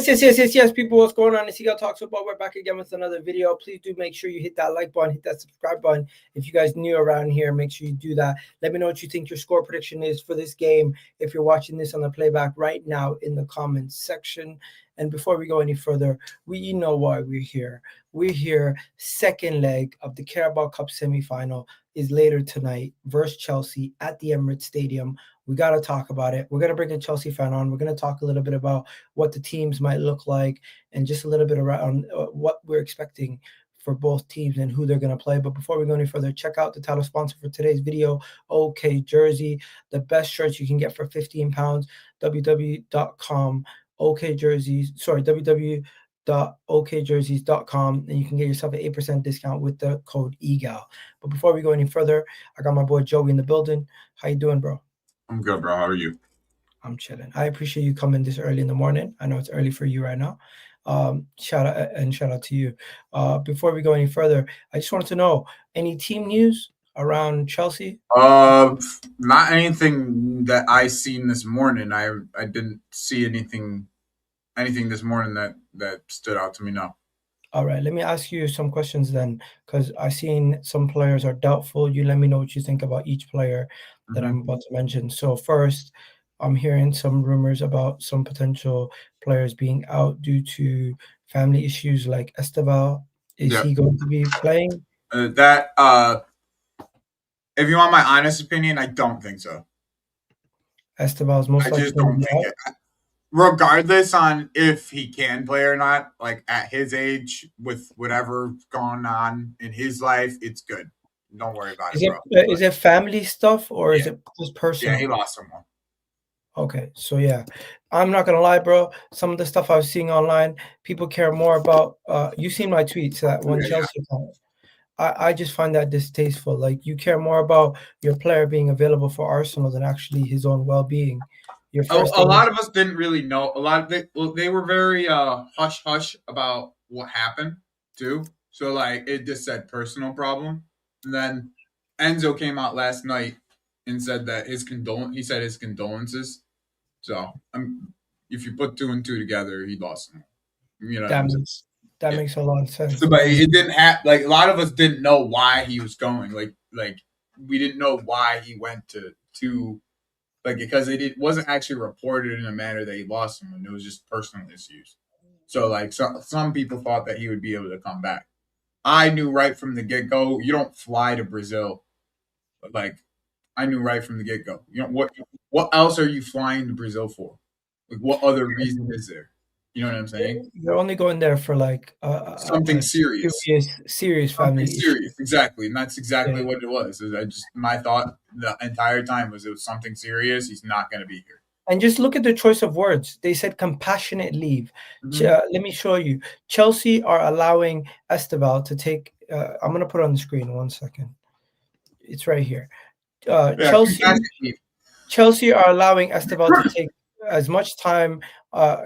Yes, people, what's going on? It's Eagle Talks Football. We're back again with another video. Please do make sure you hit that like button, hit that subscribe button. If you guys new around here, make sure you do that. Let me know what you think your score prediction is for this game if you're watching this on the playback right now in the comments section. And before we go any further, you know why we're here. We're here, second leg of the Carabao Cup semifinal is later tonight versus Chelsea at the Emirates Stadium. We got to talk about it. We're going to bring a Chelsea fan on. We're going to talk a little bit about what the teams might look like and just a little bit around what we're expecting for both teams and who they're going to play. But before we go any further, check out the title sponsor for today's video, OK Jersey, the best shirts you can get for £15, www.com, OK Jerseys, www.okjerseys.com, and you can get yourself an 8% discount with the code EGAL. But before we go any further, I got my boy Joey in the building. How you doing, bro? I'm good, bro. How are you? I'm chilling. I appreciate you coming this early in the morning. I know it's early for you right now. Shout out to you. Before we go any further, I just wanted to know any team news around Chelsea? Not anything that I seen this morning. I didn't see anything this morning that stood out to me. No. All right, let me ask you some questions then, because I've seen some players are doubtful. You let me know what you think about each player that I'm about to mention. So first, I'm hearing some rumors about some potential players being out due to family issues like Estevao. Is he going to be playing? If you want my honest opinion, I don't think so. Estevao's most likely. I just don't think it. Regardless on if he can play or not, like at his age, with whatever going on in his life, it's good. Don't worry about it, bro. Is it family stuff or is it just personal? Yeah, he lost someone. Okay, so yeah, I'm not gonna lie, bro. Some of the stuff I was seeing online, people care more about. You seen my tweets that one Chelsea account. I just find that distasteful. Like, you care more about your player being available for Arsenal than actually his own well-being. A lot of us didn't really know. A lot of they were very hush hush about what happened too. So like it just said personal problem. And then Enzo came out last night and said that his condolences. So if you put 2 and 2 together, he lost them. You know that makes a lot of sense. So, but it didn't have like a lot of us didn't know why he was going. Like we didn't know why he went to. Like, because it wasn't actually reported in a manner that he lost someone. It was just personal issues. So, like, some people thought that he would be able to come back. I knew right from the get-go, you don't fly to Brazil. But, like, I knew right from the get-go. You know, what else are you flying to Brazil for? Like, what other reason is there? You know what I'm saying? You're only going there for, like, something serious. Serious family serious, exactly. And that's exactly what it was. My thought the entire time was it was something serious. He's not going to be here. And just look at the choice of words. They said compassionate leave. Let me show you. Chelsea are allowing Estevao to take. I'm going to put it on the screen. 1 second. It's right here. Chelsea are allowing Estevao to take as much time,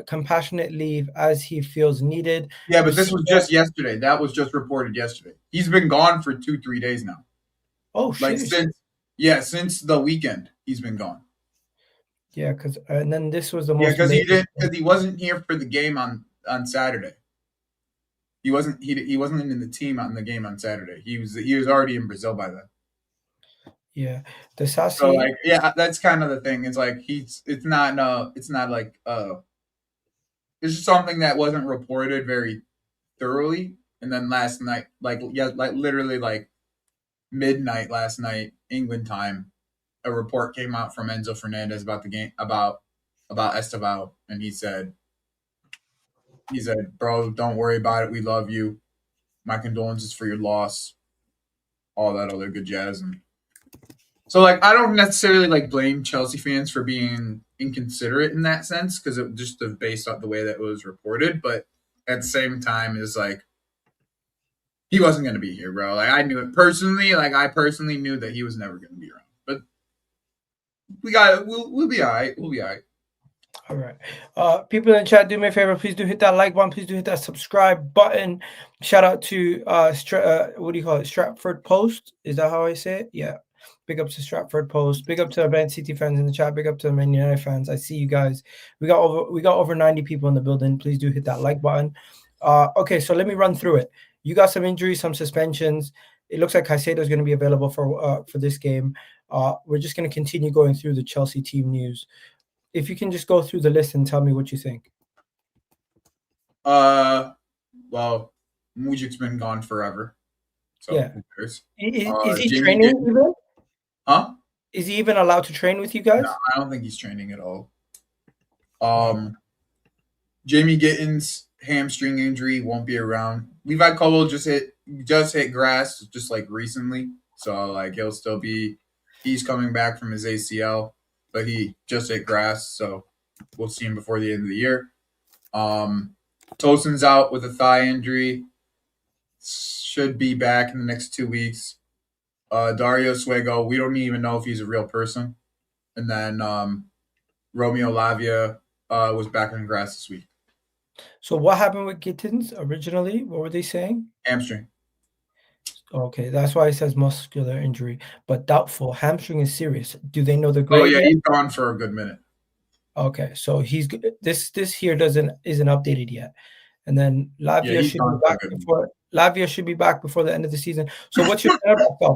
compassionate leave as he feels needed. Yeah, but this was just yesterday. That was just reported yesterday. He's been gone for 2-3 days now. Oh, shit. Like since the weekend, he's been gone. Yeah, and then this was the most. Yeah, because he wasn't here for the game on Saturday. He wasn't in the team on the game on Saturday. He was already in Brazil by then. Yeah, the Sassy. So like, yeah, that's kind of the thing. It's like it's not like it's just something that wasn't reported very thoroughly. And then last night, literally like midnight last night, England time, a report came out from Enzo Fernandez about the game about Estevao, and he said, "Bro, don't worry about it. We love you. My condolences for your loss. All that other good jazz." And so, like, I don't necessarily like blame Chelsea fans for being inconsiderate in that sense, because it just based on the way that it was reported. But at the same time, it's like he wasn't going to be here, bro. Like, I knew it personally. Like, I personally knew that he was never going to be around. But we'll be all right. We'll be all right. All right. People in the chat, do me a favor. Please do hit that like button. Please do hit that subscribe button. Shout out to what do you call it? Stratford Post. Is that how I say it? Yeah. Big up to Stratford Post. Big up to Advanced City fans in the chat. Big up to Man United fans. I see you guys. We got over 90 people in the building. Please do hit that like button. Okay, so let me run through it. You got some injuries, some suspensions. It looks like Caicedo is going to be available for this game. We're just going to continue going through the Chelsea team news. If you can just go through the list and tell me what you think. Well, Mujic's been gone forever. So Yeah. who cares? Is he Jamie training Gittins- even? Huh? Is he even allowed to train with you guys? No, I don't think he's training at all. Jamie Gittins' hamstring injury won't be around. Levi Colwill just hit grass just like recently, so like he'll still be. He's coming back from his ACL, but he just hit grass, so we'll see him before the end of the year. Tosin's out with a thigh injury. Should be back in the next 2 weeks. Dario Suego, we don't even know if he's a real person. And then Romeo Lavia was back on grass this week. So what happened with Gittins originally? What were they saying? Hamstring. Okay, that's why it says muscular injury, but doubtful. Hamstring is serious. Do they know the grade? Oh yeah, yet? he's gone for a good minute. Okay, so he's this here isn't updated yet, and then Lavia should be back before the end of the season. So what's your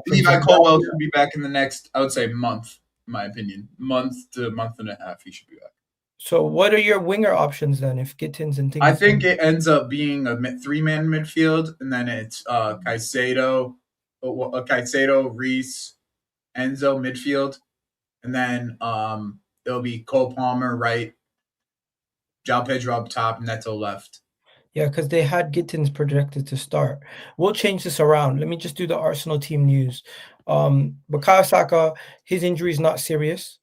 Levi Colwill should be back in the next, I would say, month. In my opinion, month to month and a half, he should be back. So what are your winger options then? If Gittins and things, I think it ends up being a 3-man midfield, and then it's Caicedo, Reece, Enzo midfield, and then it'll be Cole Palmer right, João Pedro up top, Neto left. Yeah, because they had Gittins projected to start. We'll change this around. Let me just do the Arsenal team news. Bukayo Saka, his injury is not serious.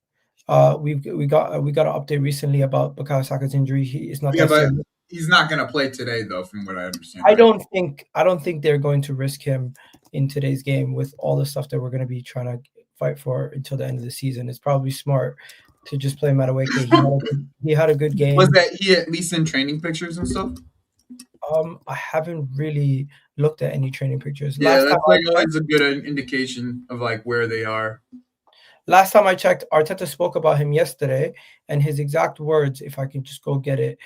We got an update recently about Bukayo Saka's injury. He's not going to play today, though, from what I understand. I don't think they're going to risk him in today's game with all the stuff that we're going to be trying to fight for until the end of the season. It's probably smart to just play Madueke. He had a good game. Was that he at least in training pictures and stuff? I haven't really looked at any training pictures. Yeah, that's like always a good indication of like where they are. Last time I checked, Arteta spoke about him yesterday, and his exact words, if I can just go get it,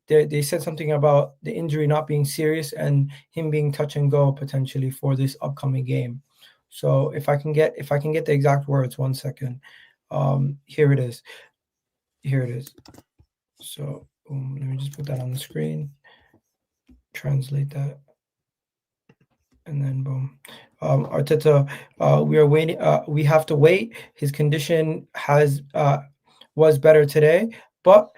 they said something about the injury not being serious and him being touch and go potentially for this upcoming game. So if I can get the exact words, 1 second. Here it is. So let me just put that on the screen. Translate that, and then boom. Arteta, we are waiting. We have to wait. His condition was better today, but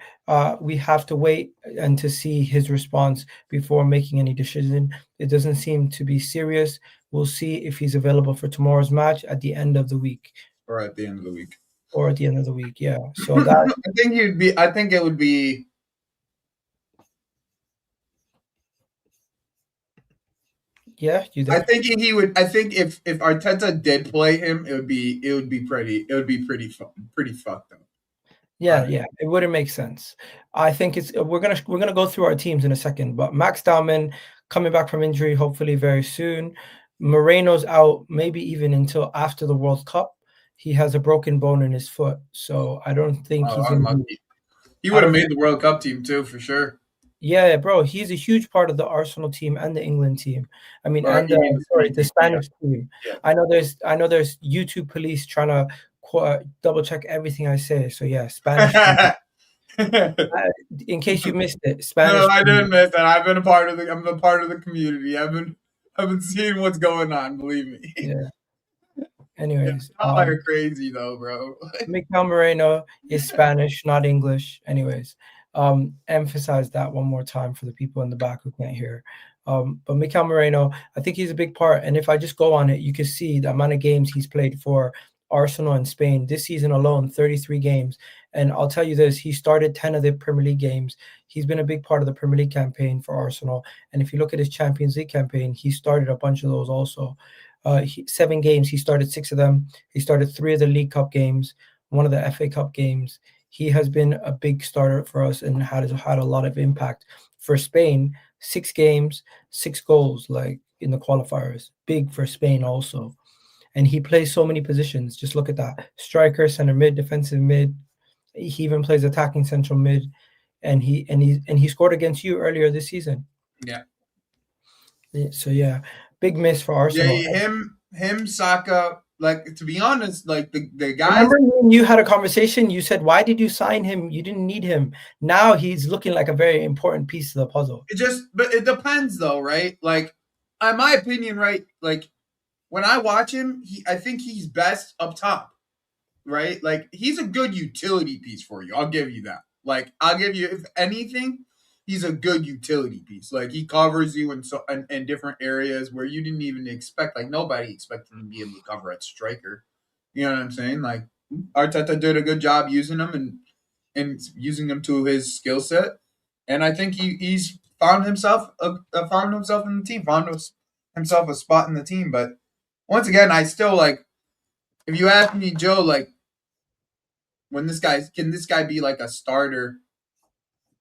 we have to wait and to see his response before making any decision. It doesn't seem to be serious. We'll see if he's available for tomorrow's match at the end of the week. Or at the end of the week. Yeah. So that I think it would be. Yeah, you there? I think he would. I think if Arteta did play him, it would be pretty fucked up. Yeah, it wouldn't make sense. I think we're gonna go through our teams in a second, but Max Dowman coming back from injury, hopefully very soon. Moreno's out, maybe even until after the World Cup. He has a broken bone in his foot, so I don't think he's gonna be. He would have made the World Cup team too, for sure. Yeah, bro, he's a huge part of the Arsenal team and the England team. I mean, the Spanish team. Yeah. I know there's YouTube police trying to double check everything I say. So yeah, Spanish. In case you missed it, Spanish. No, I didn't miss that. I'm a part of the community. I've been seeing what's going on. Believe me. Yeah. Anyways, y'all are crazy though, bro. Mikel Moreno is Spanish, not English. Anyways. Emphasize that one more time for the people in the back who can't hear. But Mikel Moreno, I think he's a big part. And if I just go on it, you can see the amount of games he's played for Arsenal and Spain this season alone, 33 games. And I'll tell you this, he started 10 of the Premier League games. He's been a big part of the Premier League campaign for Arsenal. And if you look at his Champions League campaign, he started a bunch of those also. 7 games, he started 6 of them. He started 3 of the League Cup games, 1 of the FA Cup games. He has been a big starter for us and had a lot of impact for Spain. 6 games, 6 goals, like in the qualifiers. Big for Spain also. and he plays so many positions. Just look at that: striker, center mid, defensive mid. He even plays attacking central mid, and he scored against you earlier this season. Yeah. So yeah, big miss for Arsenal. Yeah, him, Saka. Like, to be honest, like the guys. Remember when you had a conversation? You said, "Why did you sign him? You didn't need him." Now he's looking like a very important piece of the puzzle. But it depends though, right? Like, in my opinion, right? Like, when I watch him, I think he's best up top, right? Like, he's a good utility piece for you. I'll give you that. Like, I'll give you, if anything, he's a good utility piece. Like, he covers you in different areas where you didn't even expect. Like, nobody expected him to be able to cover at striker. You know what I'm saying? Like, Arteta did a good job using him and using him to his skill set, and I think he's found himself in the team, found himself a spot in the team. But once again, I still like. If you ask me, Joe, like, can this guy be like a starter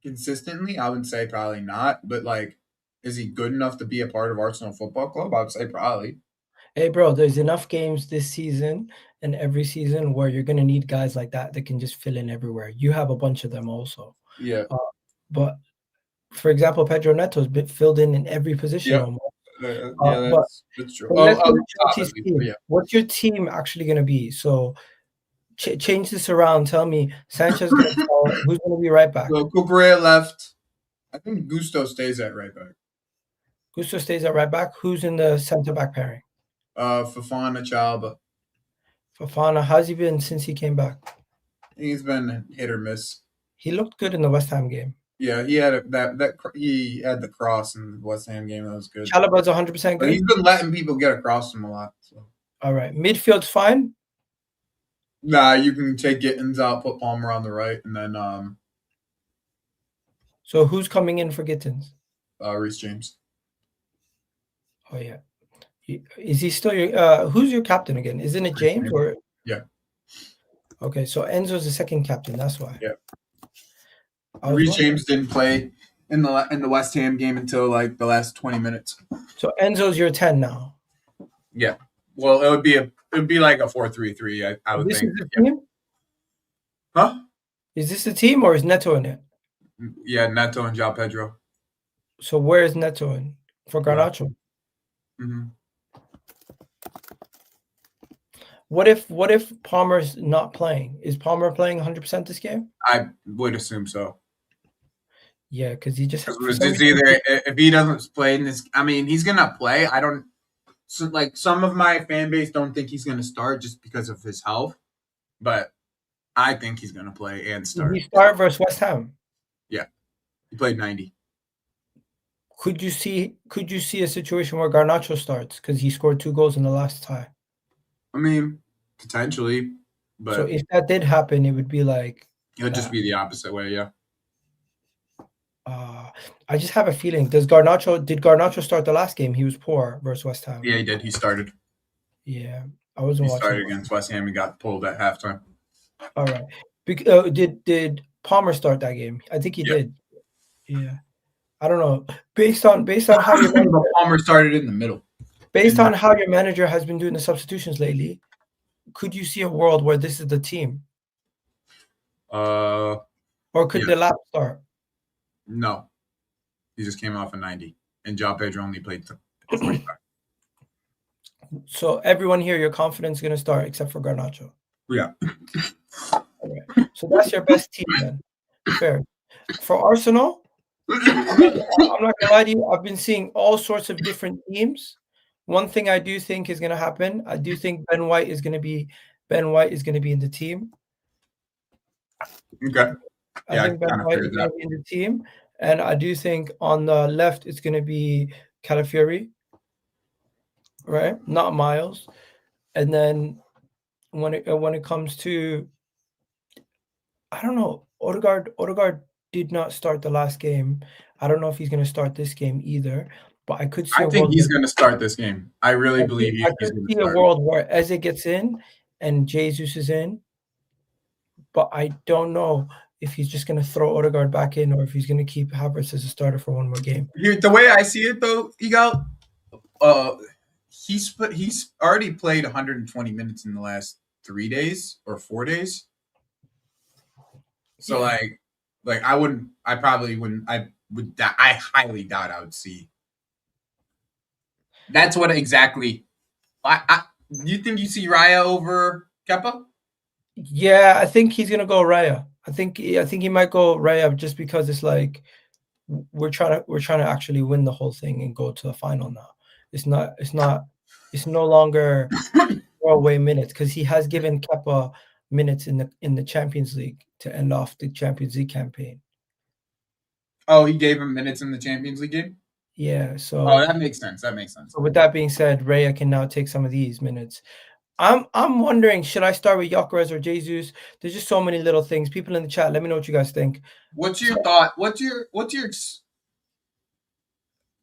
consistently? I would say probably not. But like, is he good enough to be a part of Arsenal Football Club? I would say probably. Hey, bro, there's enough games this season and every season where you're gonna need guys like that can just fill in everywhere. You have a bunch of them also. Yeah. But for example, Pedro Neto's been filled in every position Yep. almost. That's true. But let's look at Chelsea's team. Yeah. What's your team actually going to be? So change this around. Tell me, Sanchez going to fall. Who's going to be right back? So Cucurella left. I think Gusto stays at right back. Gusto stays at right back. Who's in the center back pairing? Fofana, Chalba. Fofana, how's he been since he came back? He's been hit or miss. He looked good in the West Ham game. Yeah, he had he had the cross in the West Ham game. That was good. Chalba's 100% good. But he's been letting people get across him a lot. So. All right, midfield's fine. Nah, you can take Gittins out, put Palmer on the right, and then. So who's coming in for Gittins? Reece James. Oh yeah, is he still your? Who's your captain again? Isn't it James or? Yeah. Okay, so Enzo's the second captain. That's why. Yeah. Reece James didn't play in the West Ham game until like the last 20 minutes. So Enzo's your 10 now. Yeah. Well, it would be like a 4-3-3. I would think. Is this the team? Huh? Is this the team or is Neto in it? Yeah, Neto and João Pedro. So where is Neto in for Garnacho? Mm-hmm. What if Palmer's not playing? Is Palmer playing 100% this game? I would assume so. Yeah, because he just. It's either if he doesn't play in this. I mean, he's gonna play. I don't. So, like, some of my fan base don't think he's gonna start just because of his health, but I think he's gonna play and start. Did he start versus West Ham? Yeah, he played 90. Could you see a situation where Garnacho starts because he scored 2 goals in the last tie? I mean, potentially, but so if that did happen, it would be like it would just be the opposite way. Yeah. I just have a feeling. Did Garnacho start the last game? He was poor versus West Ham. Yeah, he did. He started. Yeah, I wasn't watching. He started against West Ham and got pulled at halftime. All right. Did Palmer start that game? I think he did. Yeah. I don't know. Based on how your manager, Palmer started in the middle. Based on how your manager has been doing the substitutions lately, could you see a world where this is the team? Or could the lap start? No. He just came off a 90. And João Pedro only played 45. So everyone here, your confidence is going to start except for Garnacho. Yeah. Okay. So that's your best team then. Fair. For Arsenal, I'm not going to lie to you. I've been seeing all sorts of different teams. One thing I do think is going to happen. I do think Ben White is going to be in the team. Okay. I think Ben White is going to be in the team. And I do think on the left it's going to be Calafiori, right? Not Miles. And then when it comes to, I don't know, Odegaard did not start the last game. I don't know if he's going to start this game either. But I could see. I think he's going to start this game. I really believe he's going to start. I could see a world where Eze gets in and Jesus is in. But I don't know if he's just going to throw Odegaard back in or if he's going to keep Havertz as a starter for one more game. The way I see it, though, Igal, he's already played 120 minutes in the last 3 days or 4 days. So Yeah. I probably wouldn't. I highly doubt I would see. That's what exactly. Do you think you see Raya over Kepa? Yeah, I think he's gonna go Raya. I think he might go Raya just because it's like we're trying to actually win the whole thing and go to the final now. It's no longer throwaway minutes because he has given Kepa minutes in the Champions League to end off the Champions League campaign. Oh, he gave him minutes in the Champions League game. Yeah, Oh, so that makes sense. That makes sense. so with that being said, Raya can now take some of these minutes. I'm wondering, should I start with Gyökeres or Jesus? There's just so many little things. People in the chat, let me know what you guys think. What's your So thought?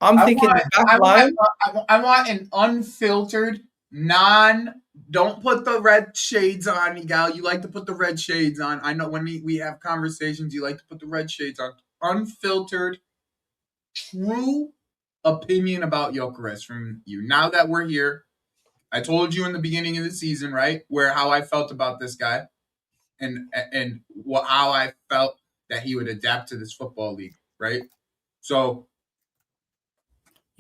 I'm thinking the back line. I want an unfiltered, don't put the red shades on, Miguel. You like to put the red shades on. I know when we have conversations, you like to put the red shades on. Unfiltered, true opinion about Gyökeres from you. Now that we're here, I told you in the beginning of the season, right, how I felt about this guy, and how I felt that he would adapt to this football league, right? So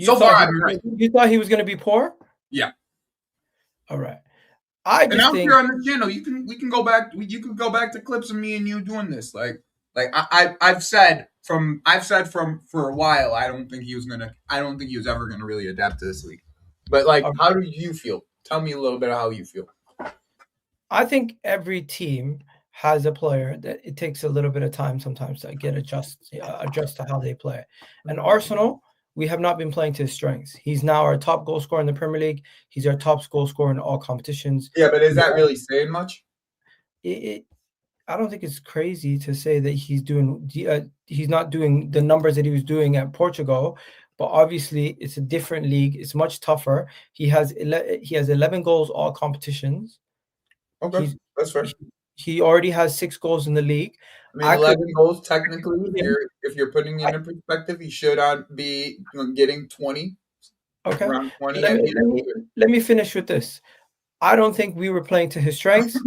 far, I've been right. You thought he was going to be poor? Yeah. All right. I'm here on the channel. We can go back. You can go back to clips of me and you doing this. I've said for a while. I don't think he was ever gonna really adapt to this league. But how do you feel? Tell me a little bit of how you feel. I think every team has a player that it takes a little bit of time sometimes to adjust to how they play. And Arsenal, we have not been playing to his strengths. He's now our top goal scorer in the Premier League. He's our top goal scorer in all competitions. Yeah, but is that really saying much? I don't think it's crazy to say that he's not doing the numbers that he was doing at Portugal, but obviously it's a different league. It's much tougher. He has 11 goals all competitions. Okay, that's fair. He already has 6 goals in the league. I mean, 11 goals technically. If you're putting it in perspective, he should be getting 20. Okay. Around 20. Let me finish with this. I don't think we were playing to his strengths.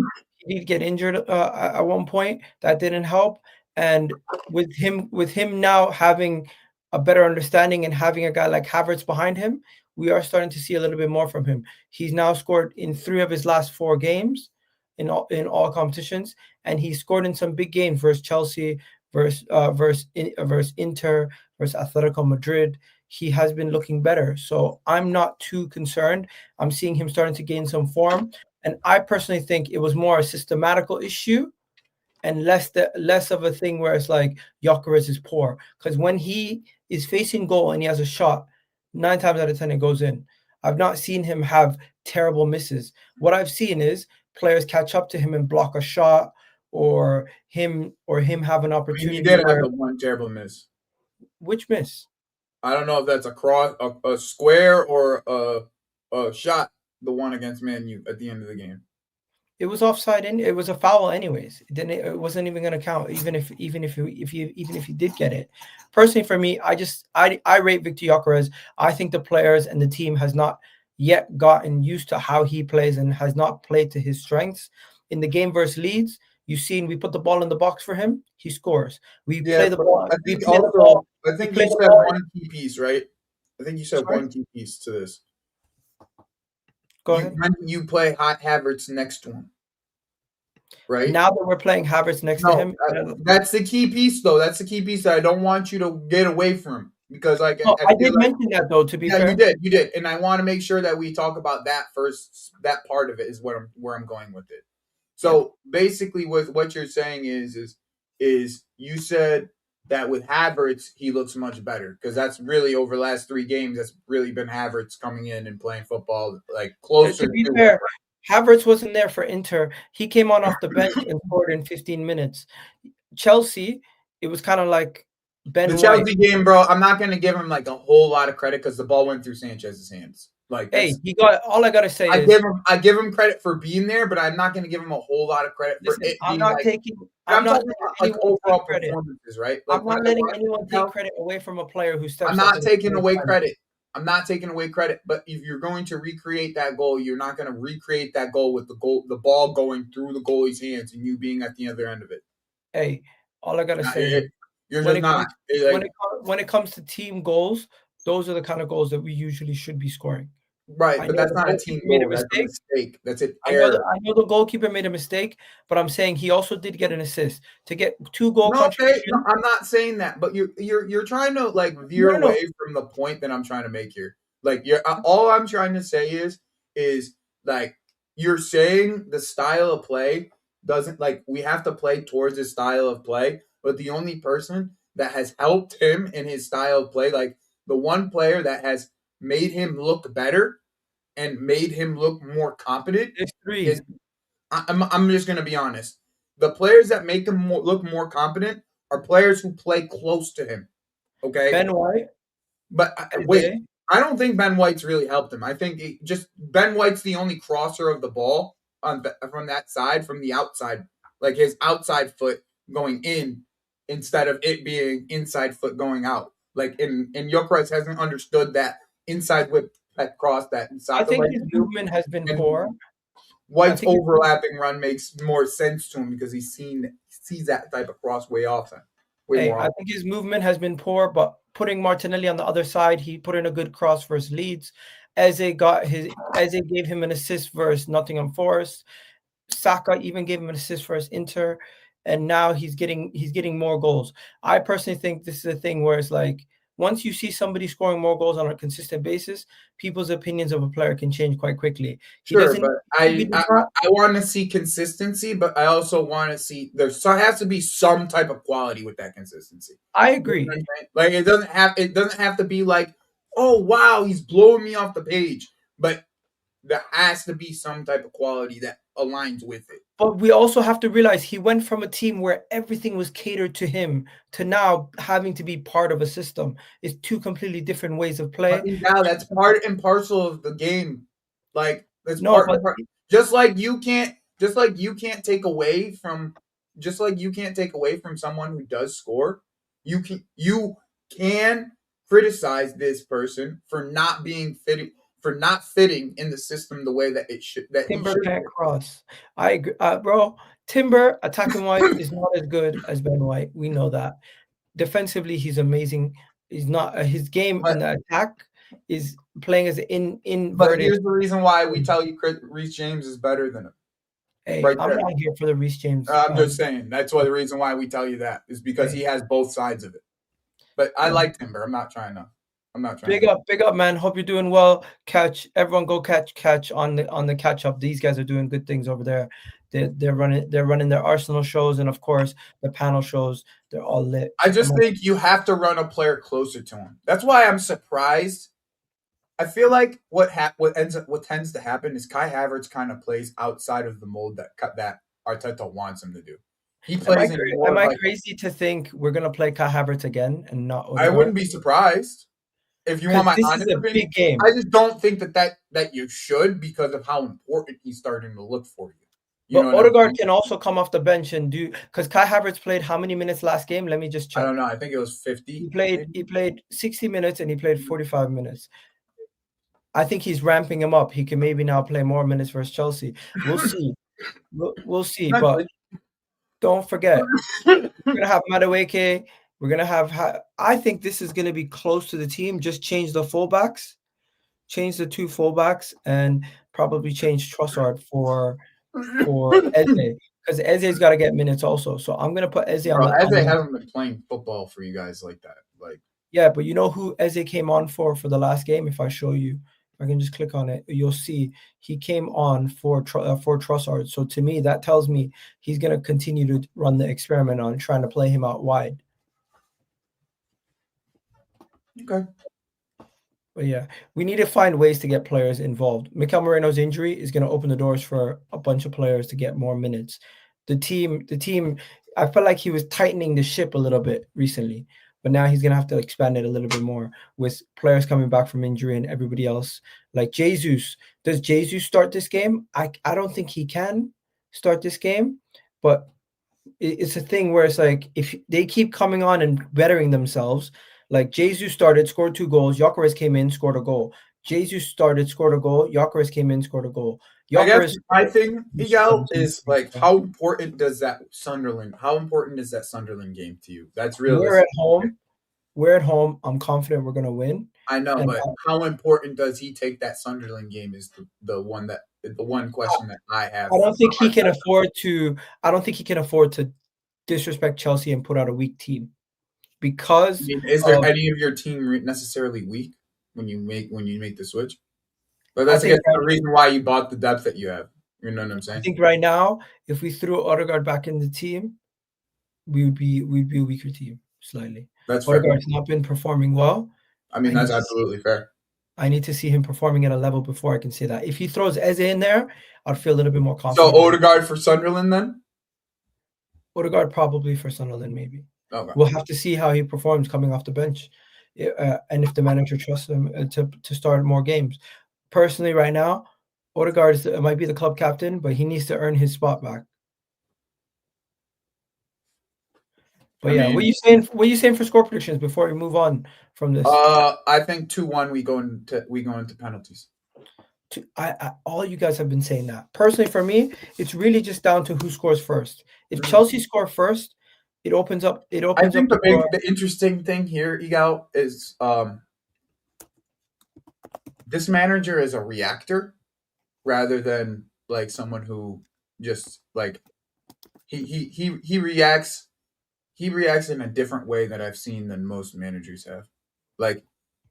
He did get injured at one point. That didn't help. And with him now having a better understanding and having a guy like Havertz behind him, we are starting to see a little bit more from him. He's now scored in 3 of his last 4 games in all competitions, and he scored in some big games versus Chelsea, versus Inter, versus Atletico Madrid. He has been looking better. So I'm not too concerned. I'm seeing him starting to gain some form. And I personally think it was more a systematical issue and less of a thing where it's like Gyökeres is poor. Because when he is facing goal and he has a shot, 9 times out of 10 it goes in. I've not seen him have terrible misses. What I've seen is players catch up to him and block a shot, or him have an opportunity. He did have the one terrible miss. Which miss? I don't know if that's a square or a shot. The one against Man U at the end of the game. It was offside, and it was a foul anyways. It wasn't even going to count, even if he did get it. Personally, for me, I rate Viktor Gyokeres. I think the players and the team has not yet gotten used to how he plays and has not played to his strengths. In the game versus Leeds, you've seen we put the ball in the box for him, he scores. Play the ball. I think you said one key piece, right? I think you said one key piece to this. Go ahead. When you play Havertz next to him, right? Now that we're playing Havertz next to him, that's the key piece, though. That's the key piece that I don't want you to get away from, because I did mention that, though. To be fair, you did, and I want to make sure that we talk about that first. That part of it is where I'm going with it. So basically, with what you're saying is you said that with Havertz, he looks much better, because that's really over the last 3 games. That's really been Havertz coming in and playing football closer. To be fair, Havertz wasn't there for Inter. He came on off the bench and scored in 15 minutes. Chelsea, it was kind of like the Chelsea game, bro. I'm not going to give him a whole lot of credit because the ball went through Sanchez's hands. Hey, he got all I gotta say. I give him credit for being there, but I'm not going to give him a whole lot of credit for it. I'm not talking about overall performances, right? I'm not letting anyone take credit away from a player who steps. I'm not taking away credit. I'm not taking away credit, but if you're going to recreate that goal, you're not going to recreate that goal with the ball going through the goalie's hands and you being at the other end of it. Hey, all I gotta say is You're when just it not. comes when it comes to team goals, those are the kind of goals that we usually should be scoring. Right, I but know that's the not a team goalkeeper made a goal. That's a mistake. mistake. That's an I know error. the goalkeeper made a mistake, but I'm saying he also did get an assist to get 2 goal No, okay, no, contribution. I'm not saying that, but you're trying to like veer No, no, away no. from the point that I'm trying to make here. Like you're all I'm trying to say is like you're saying the style of play doesn't like we have to play towards his style of play, but the only person that has helped him in his style of play, like the one player that has made him look better and made him look more competent There's 3. is I'm just gonna be honest. The players that make him look more competent are players who play close to him. Okay, Ben White, but wait, Eze. I don't think Ben White's really helped him. I think just Ben White's the only crosser of the ball from that side, from the outside, like his outside foot going in instead of it being inside foot going out. Like and Gyökeres hasn't understood that inside whip that cross that I Saka think likes his to do, movement has been and poor. I White's think overlapping run makes more sense to him because sees that type of cross way often, way Hey, more I often. think his movement has been poor, but putting Martinelli on the other side, he put in a good cross versus Leeds. Eze gave him an assist versus Nottingham Forest. Saka even gave him an assist for his Inter, and now he's getting more goals. I personally think this is a thing where it's like once you see somebody scoring more goals on a consistent basis, people's opinions of a player can change quite quickly. He Sure, doesn't but he does not. I want to see consistency, but I also want to see has to be some type of quality with that consistency. I You know agree. what I'm saying? Like it doesn't have to be like, oh wow, he's blowing me off the page, but there has to be some type of quality that aligns with it. But we also have to realize he went from a team where everything was catered to him to now having to be part of a system. It's 2 completely different ways of But play. now that's part and parcel of the game. Like that's No, part but and part. Just like you can't take away from, just like you can't take away from someone who does score. You can criticize this person for not being fitting for not fitting in the system the way that he Timber should can't fit. cross. I agree, bro. Timber attacking wise is not as good as Ben White. We know that. Defensively, he's amazing. He's not his game in But the attack is playing as an but inverted. here's the reason why we tell you Reece James is better than him. Hey, Right I'm there. not here for the Reece James. I'm just saying that's why the reason why we tell you that is because Hey, he has both sides of it. But I yeah. like Timber. I'm not trying to. I'm not trying to. Big up, man. Hope you're doing well. Everyone go catch on the catch up. These guys are doing good things over there. They're running their Arsenal shows and of course the panel shows. They're all lit. I So come just on. think you have to run a player closer to him. That's why I'm surprised. I feel like what tends to happen is Kai Havertz kind of plays outside of the mold that Arteta wants him to do. He plays in more Am I like crazy to think we're gonna play Kai Havertz again and not I Odegaard? wouldn't be surprised if you Because want my this is honest a opinion. big game. I just don't think that you should because of how important he's starting to look for you. You know But what I'm Odegaard saying? can also come off the bench and do because Kai Havertz played how many minutes last game? Let me just I don't check. know. I think it was 50. Maybe. He played 60 minutes and he played 45 minutes. I think he's ramping him up. He can maybe now play more minutes versus Chelsea. We'll see. We'll see. Not But good. don't forget, we're gonna have Madueke. We're gonna have. I think this is gonna be close to the team. Just change the fullbacks, change the 2 fullbacks, and probably change Trossard for Eze because Eze's got to get minutes also. So I'm gonna put Eze on Bro, the as they haven't been playing football for you guys like that. Like, yeah. But you know who Eze came on for the last game? If I show you, if I can just click on it, you'll see he came on for Trossard. So to me, that tells me he's gonna continue to run the experiment on trying to play him out wide. okay. But yeah, we need to find ways to get players involved. Mikel Moreno's injury is going to open the doors for a bunch of players to get more minutes. The team, I felt like he was tightening the ship a little bit recently, but now he's going to have to expand it a little bit more with players coming back from injury and everybody else. Like Jesus, does Jesus start this game? I don't think he can start this game, but it's a thing where it's like if they keep coming on and bettering themselves, Like Jesus started, scored 2 goals. Gyokeres came in, scored a goal. Jesus started, scored a goal. Gyokeres came in, scored a goal. I guess Gyokeres. my thing, Miguel, is like how important is that Sunderland game to you? That's We're at realistic. home. We're at home. I'm confident we're gonna win. I know, And but how important does he take that Sunderland game is the one question that I have. I don't think he can afford to. I don't think he can afford to disrespect Chelsea and put out a weak team I because mean, is there of. any of your team necessarily weak when you make the switch? But I that's again think the reason why you bought the depth that you have. You know what I'm I saying? think right now, if we threw Odegaard back in the team, we'd be a weaker team slightly. That's fair. Odegaard's not been performing well. I mean, I need that's to see, absolutely fair. I need to see him performing at a level before I can say that. If he throws Eze in there, I'd feel a little bit more So confident. Odegaard for Sunderland then? Odegaard probably for Sunderland, maybe. Okay. We'll have to see how he performs coming off the bench, and if the manager trusts him to start more games. Personally, right now, Odegaard might be the club captain, but he needs to earn his spot back. But I yeah, mean, what are you saying for score predictions before we move on from this? I think 2-1 we go into penalties. All you guys have been saying that. Personally, for me, it's really just down to who scores first. If Mhm. Chelsea score first, it opens up. I think The door. the interesting thing here, Egal, is this manager is a reactor rather than like someone who just like he reacts in a different way that I've seen than most managers have. Like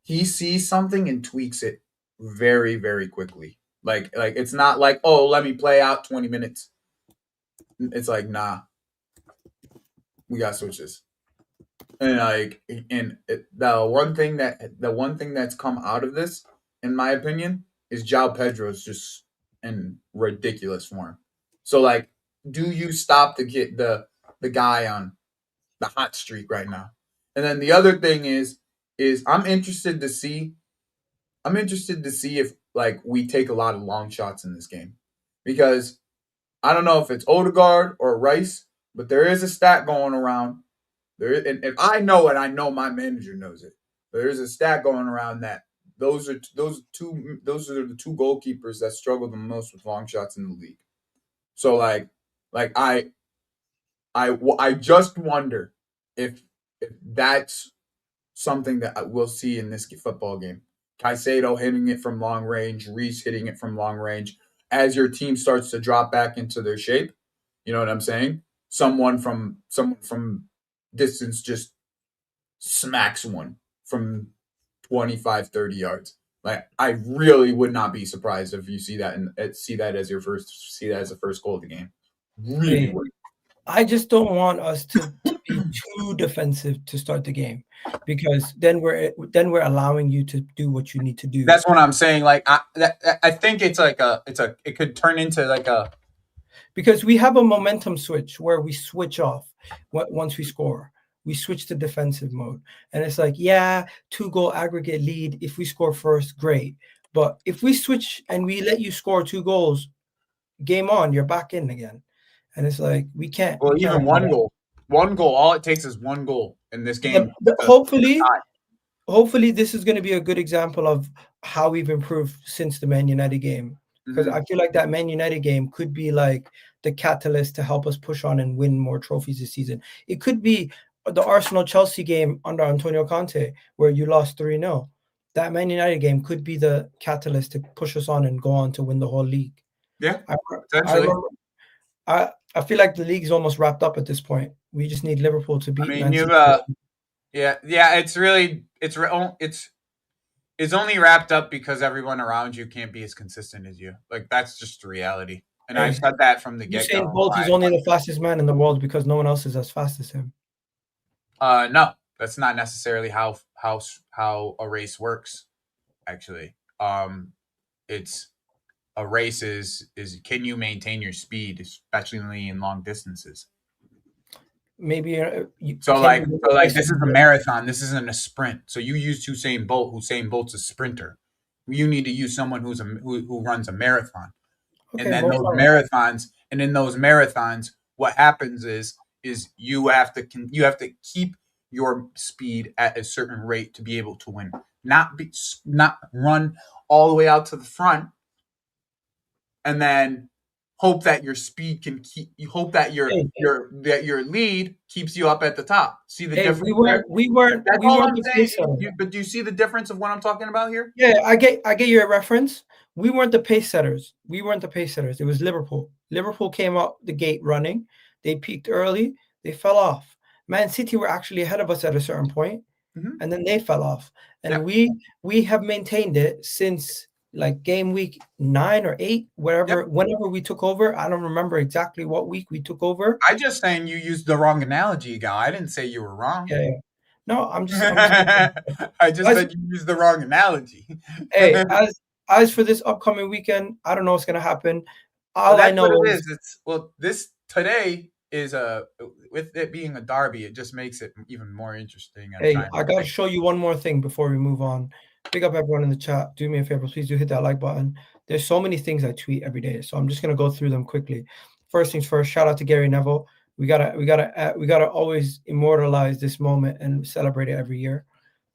he sees something and tweaks it very, very quickly. Like it's not like, oh, let me play out 20 minutes. It's like, nah, we got switches. And the one thing that's come out of this, in my opinion, is João Pedro's just in ridiculous form. So like, do you stop the guy on the hot streak right now? And then the other thing is I'm interested to see if like we take a lot of long shots in this game, because I don't know if it's Odegaard or Rice, but there is a stat going around there, and if I know it, I know my manager knows it. There is a stat going around that those are the two goalkeepers that struggle the most with long shots in the league. So like I just wonder if that's something that we'll see in this football game. Caicedo hitting it from long range, Reese hitting it from long range. As your team starts to drop back into their shape, you know what I'm saying? Someone from distance just smacks one from 25, 30 yards. Like I really would not be surprised if you see that and see that as the first goal of the game. Really Hey, would. I just don't want us to be too defensive to start the game, because then we're allowing you to do what you need to do. That's what I'm saying. Like I think it could turn into like a Because we have a momentum switch where we switch off once we score. We switch to defensive mode. And it's like, yeah, 2-goal aggregate lead. If we score first, great. But if we switch and we let you score 2 goals, game on, you're back in again. And it's like we can't even do one that. goal. One goal. All it takes is one goal in this game. Hopefully this is going to be a good example of how we've improved since the Man United game. Because I feel like that Man United game could be like the catalyst to help us push on and win more trophies this season. It could be the Arsenal-Chelsea game under Antonio Conte, where you lost 3-0. That Man United game could be the catalyst to push us on and go on to win the whole league. Yeah, I potentially. I feel like the league's almost wrapped up at this point. We just need Liverpool to beat Man City. Yeah. It's only wrapped up because everyone around you can't be as consistent as you. Like that's just the reality. And I've said that from the get-go. Usain Bolt is only the fastest man in the world because no one else is as fast as him. No, that's not necessarily how a race works. Actually, it's a race is can you maintain your speed, especially in long distances. Maybe this is a marathon. This isn't a sprint. So you use Usain Bolt. Usain Bolt's a sprinter. You need to use someone who runs a marathon. Okay, and then in those marathons, what happens is you have to keep your speed at a certain rate to be able to win. Not run all the way out to the front and then hope that your speed can keep. You hope that Hey, your lead keeps you up at the top. See the hey, difference there? we That's all weren't I'm the saying. pace setter. But do you see the difference of what I'm talking about here? Yeah, I get your reference. We weren't the pace setters. We weren't the pace setters. It was Liverpool. Liverpool came out the gate running. They peaked early. They fell off. Man City were actually ahead of us at a certain point, Mm-hmm. and then they fell off. And Yep. we have maintained it since like game week 9 or 8, wherever, Yep. whenever we took over. I don't remember exactly what week we took over. I just saying you used the wrong analogy, guy. I didn't say you were wrong. Yeah. No, I'm just I just as said you used the wrong analogy. hey, as for this upcoming weekend, I don't know what's gonna happen. Well, All I that's what know it is, is. It's this today is a with it being a derby, it just makes it even more interesting. I'm hey, trying I to gotta like, show you one more thing before we move on. Big up everyone in the chat. Do me a favor, please do hit that like button. There's so many things I tweet every day, so I'm just gonna go through them quickly. First things first, shout out to Gary Neville. We gotta always immortalize this moment and celebrate it every year.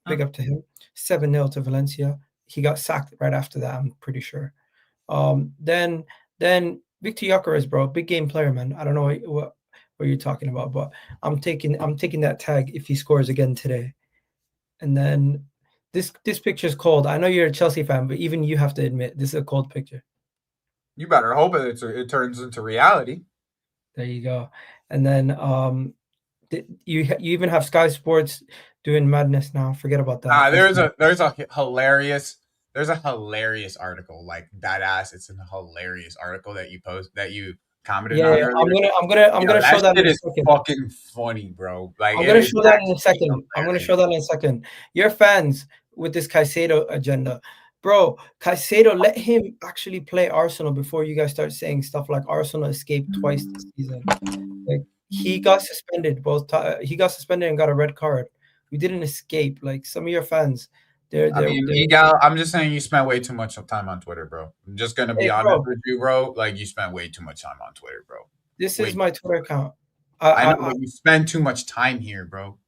Big up to him. 7-0 to Valencia. He got sacked right after that, I'm pretty sure. Then Viktor Gyokeres, bro, big game player, man. I don't know what you're talking about, but I'm taking that tag if he scores again today. And then this picture is cold. I know you're a Chelsea fan, but even you have to admit this is a cold picture. you better hope it turns into reality. There you go. And then you even have Sky Sports doing madness now. Forget about that. There's a hilarious article like that ass. It's a hilarious article that you commented Yeah, on yeah. earlier. I'm Yo, gonna show that that in shit a is second. fucking funny, bro. Like I'm gonna it's show that in a actually second. I'm gonna hilarious. show that in a second. You're fans with this Caicedo agenda, bro. Caicedo, let him actually play Arsenal before you guys start saying stuff like Arsenal escaped twice this season. Like he got suspended he got suspended and got a red card. We didn't escape. Like some of your fans, I they're, mean, they're Miguel, I'm just saying you spent way too much time on Twitter, bro. I'm just gonna be hey, honest bro. with you, bro. Like you spent way too much time on Twitter, bro. This is Wait, my Twitter account. I know, I but you spend too much time here, bro.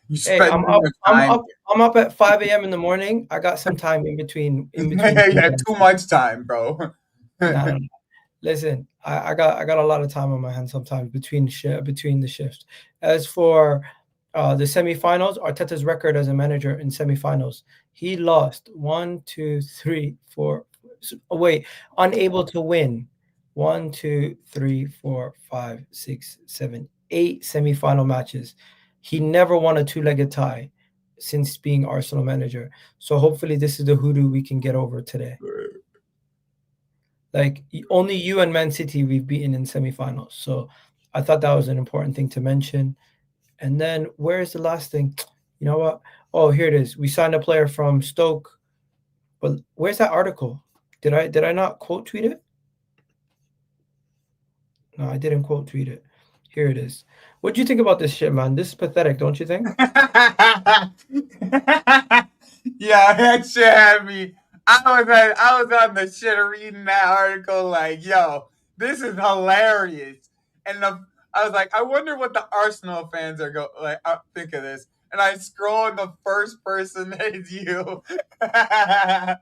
You Hey, spend too much time. I'm up at 5 a.m. in the morning. I got some time in between Yeah, games. too much time, bro. No, no, no. Listen, I got a lot of time on my hands sometimes between the shifts. As for the semifinals, Arteta's record as a manager in semifinals, he lost one, two, three, four. Wait, unable to win. 1, 2, 3, 4, 5, 6, 7, 8 semifinal matches. He never won a two-legged tie since being Arsenal manager. So hopefully this is the hoodoo we can get over today. Like only you and Man City we've beaten in semifinals. So I thought that was an important thing to mention. And then where's the last thing? You know what? Oh, here it is. We signed a player from Stoke. But where's that article? Did I not quote tweet it? No, I didn't quote tweet it. Here it is. What do you think about this shit, man? This is pathetic, don't you think? Yeah, that shit had me. I was on the shit reading that article like, yo, this is hilarious. And I was like, I wonder what the Arsenal fans are think of this. And I scroll and the first person is you. I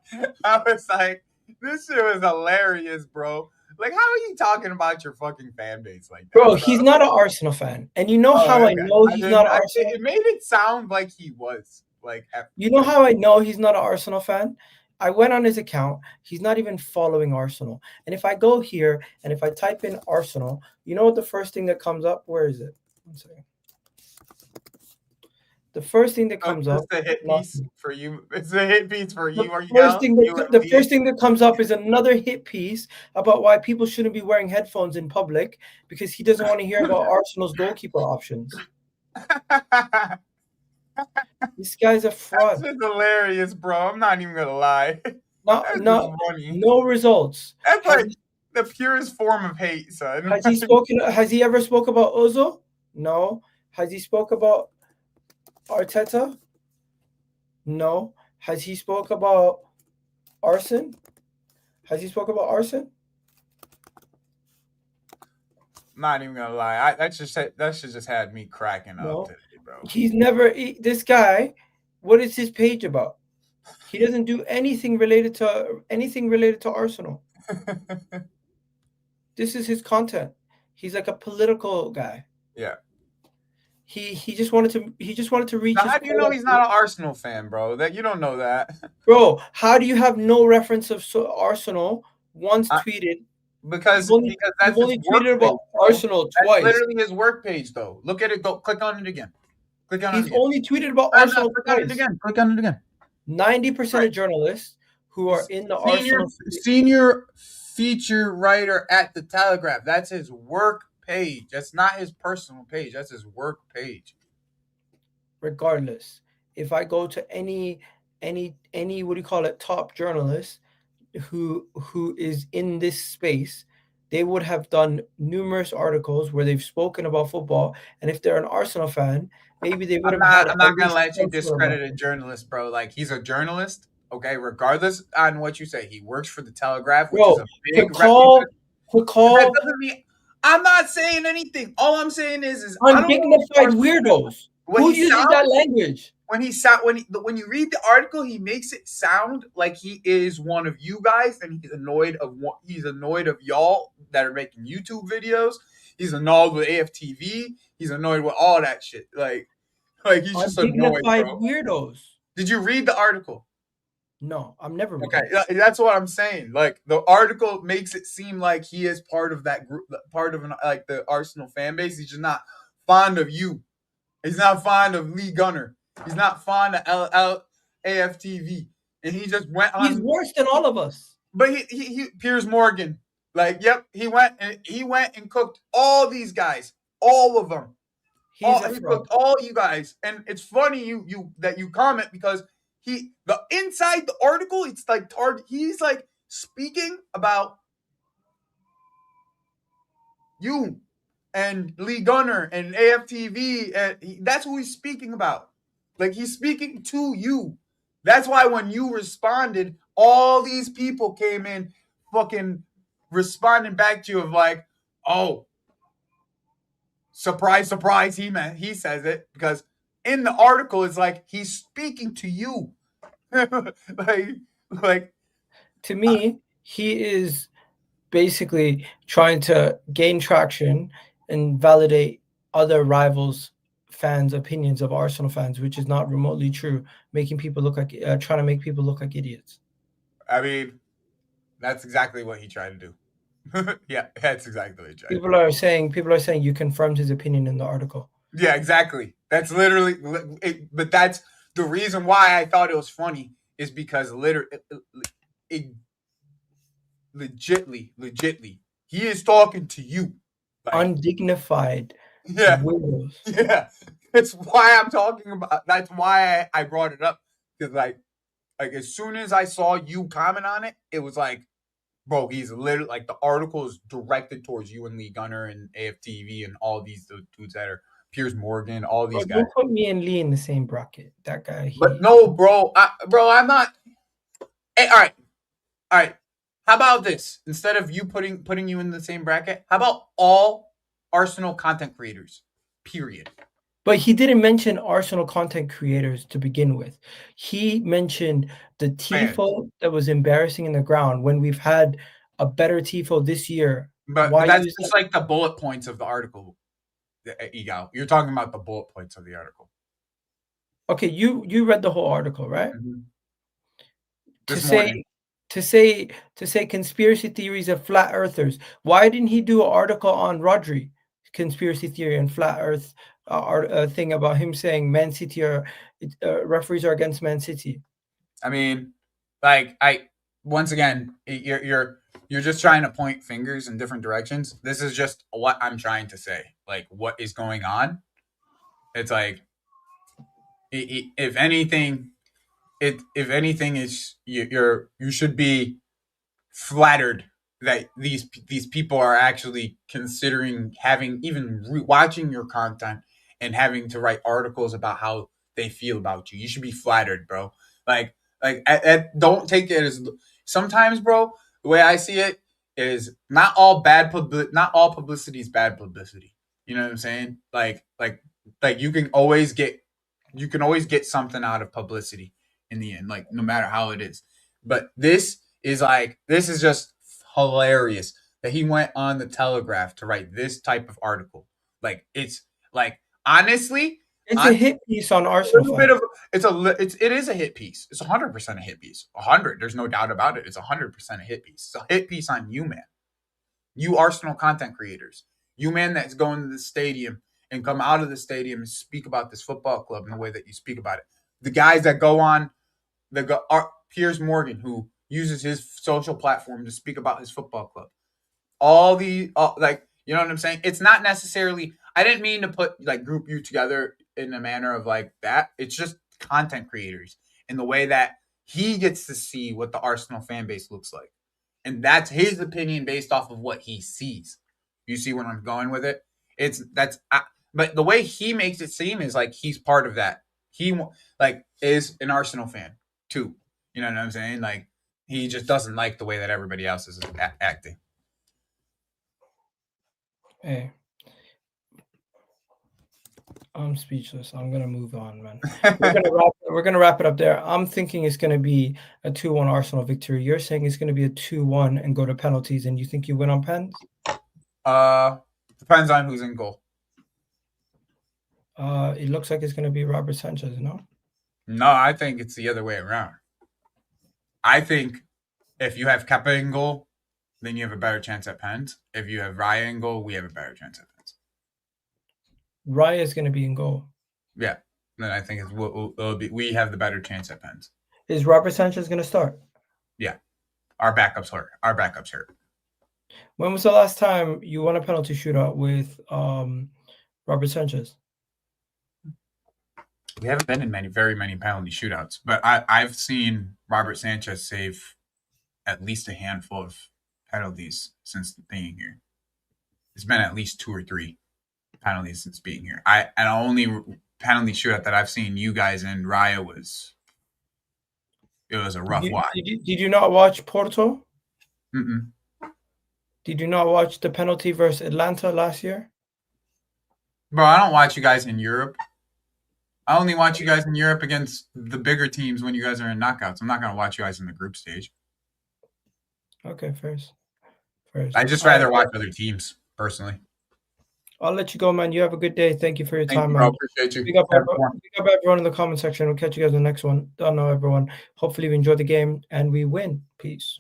was like, this shit was hilarious, bro. Like, how are you talking about your fucking fan base like Bro, that, bro? he's not an Arsenal fan. And you know Oh, how I okay. know he's not an Arsenal? It made it sound like he was like, You know how I know he's not an Arsenal fan? I went on his account. He's not even following Arsenal. And if I go here and if I type in Arsenal, you know what the first thing that comes up? Where is it? One second. The first thing that comes up. It's a hit piece for you. It's a hit piece for you. Are you The first thing that comes up is another hit piece about why people shouldn't be wearing headphones in public because he doesn't want to hear about Arsenal's goalkeeper options. This guy's a fraud. That's just hilarious, bro. I'm not even gonna lie. No results. That's like the purest form of hate, son. Has he ever spoke about Ozil? No. Has he spoke about Arteta? No. Has he spoke about Arson? Has he spoke about Arson? Not even gonna lie. That should just had me cracking up today, bro. He's never this guy. What is his page about? He doesn't do anything related to Arsenal. This is his content. He's like a political guy. Yeah. He just wanted to reach Now, his how do you know quota. he's not an Arsenal fan, bro? That you don't know that. Bro, how do you have no reference of Arsenal once I, tweeted? because You've that's his only work tweeted page, about bro. Arsenal That's twice. literally his work page, though. Look at it. Go click on it again. Click on it He's again. only tweeted about No, Arsenal click on it twice. again. Click on it again. 90% Right. of journalists who are in the Arsenal Senior feature writer at the Telegraph. That's his work page. That's not his personal page. That's his work page. Regardless, if I go to any what do you call it, top journalist who is in this space, they would have done numerous articles where they've spoken about football, and if they're an Arsenal fan, maybe they would have had I'm not at gonna least let you some sort of discredit a journalist, bro. Like, he's a journalist, okay. Regardless on what you say, he works for the Telegraph, which is a big to call That doesn't mean I'm not saying anything. All I'm saying is I don't know undignified weirdos. Who uses that language? when you read the article, he makes it sound like he is one of you guys, and he's annoyed of y'all that are making YouTube videos. He's annoyed with AFTV. He's annoyed with all that shit. Like he's just annoyed, bro. Weirdos. Did you read the article? No, I'm never reading. Okay, that's what I'm saying. Like, the article makes it seem like he is part of that group, part of the Arsenal fan base. He's just not fond of you. He's not fond of Lee Gunner. He's not fond of AFTV. And he just went on. He's worse than all of us. But he Piers Morgan. Like, yep, he went and cooked all these guys, all of them. He cooked all you guys. And it's funny that you comment, because inside the article, it's like he's like speaking about you and Lee Gunner and AFTV, and that's who he's speaking about. Like, he's speaking to you. That's why when you responded, all these people came in fucking responding back to you of like, oh, surprise, surprise, he says it, because in the article it's like he's speaking to you. like to me, he is basically trying to gain traction and validate other rivals' fans' opinions of Arsenal fans, which is not remotely true, making people look like trying to make people look like idiots. I mean, that's exactly what he tried to do. Yeah, that's exactly what he tried. People are saying you confirmed his opinion in the article. Yeah, exactly. That's literally it, but that's the reason why I thought it was funny, is because legitly, he is talking to you. Like, undignified. Yeah. Weirdos. Yeah. That's why I'm talking about. That's why I brought it up, because like as soon as I saw you comment on it, it was like, bro, he's literally like, the article is directed towards you and Lee Gunner and AFTV and all these dudes that are Piers Morgan, all these guys. Don't put me and Lee in the same bracket. That guy. But no, bro, I'm not. Hey, all right. How about this? Instead of you putting you in the same bracket, how about all Arsenal content creators? Period. But he didn't mention Arsenal content creators to begin with. He mentioned the tifo that was embarrassing in the ground, when we've had a better tifo this year. But that's just like the bullet points of the article, Egal. You're talking about the bullet points of the article. Okay, you read the whole article, right? Mm-hmm. To say conspiracy theories of flat earthers. Why didn't he do an article on Rodri, conspiracy theory and flat earth thing about him saying Man City referees are against Man City? I mean, like, once again, you're just trying to point fingers in different directions. This is just what I'm trying to say. Like, what is going on? It's like, if anything, is you should be flattered that these people are actually considering watching your content and having to write articles about how they feel about you. You should be flattered, bro. Like don't take it as, sometimes, bro, the way I see it is not all publicity is bad publicity. You know what I'm saying? Like like you can always get something out of publicity in the end, like no matter how it is. But this is just hilarious that he went on the Telegraph to write this type of article. Like it's like honestly, It's a hit piece on a Arsenal little bit fans. of it is a hit piece. It's 100% a hit piece. 100. There's no doubt about it. It's 100% a hit piece. It's a hit piece on you, man. You Arsenal content creators. You man that's going to the stadium and come out of the stadium and speak about this football club in the way that you speak about it. The guys that go on Piers Morgan, who uses his social platform to speak about his football club. All the like, you know what I'm saying? It's not necessarily. I didn't mean to put like group you together in a manner of like that. It's just content creators in the way that he gets to see what the Arsenal fan base looks like, and that's his opinion based off of what he sees. You see where I'm going with it? But the way he makes it seem is like he's part of that. He like is an Arsenal fan too. You know what I'm saying? Like he just doesn't like the way that everybody else is acting. Hey, I'm speechless. I'm gonna move on, man. We're gonna wrap it up there. I'm thinking it's gonna be a 2-1 Arsenal victory. You're saying it's gonna be a 2-1 and go to penalties, and you think you win on pens? Depends on who's in goal. It looks like it's gonna be Robert Sanchez, no? No, I think it's the other way around. I think if you have Kepa in goal, then you have a better chance at pens. If you have Raya in goal, we have a better chance at pens. Raya is going to be in goal. Yeah, then I think we have the better chance at pens. Is Robert Sanchez going to start? Yeah, our backups hurt. When was the last time you won a penalty shootout with Robert Sanchez? We haven't been in very many penalty shootouts, but I've seen Robert Sanchez save at least a handful of penalties since being here. It's been at least 2 or 3 penalties since being here. And the only penalty shootout that I've seen you guys in Raya was a rough watch. Did you not watch Porto? Mm-mm. Did you not watch the penalty versus Atlanta last year? Bro, I don't watch you guys in Europe. I only watch you guys in Europe against the bigger teams when you guys are in knockouts. I'm not going to watch you guys in the group stage. Okay, first. I just rather watch other teams, personally. I'll let you go, man. You have a good day. Thank you for your time, man. I appreciate you. Big up everyone in the comment section. We'll catch you guys in the next one. Don't know, everyone. Hopefully we enjoy the game and we win. Peace.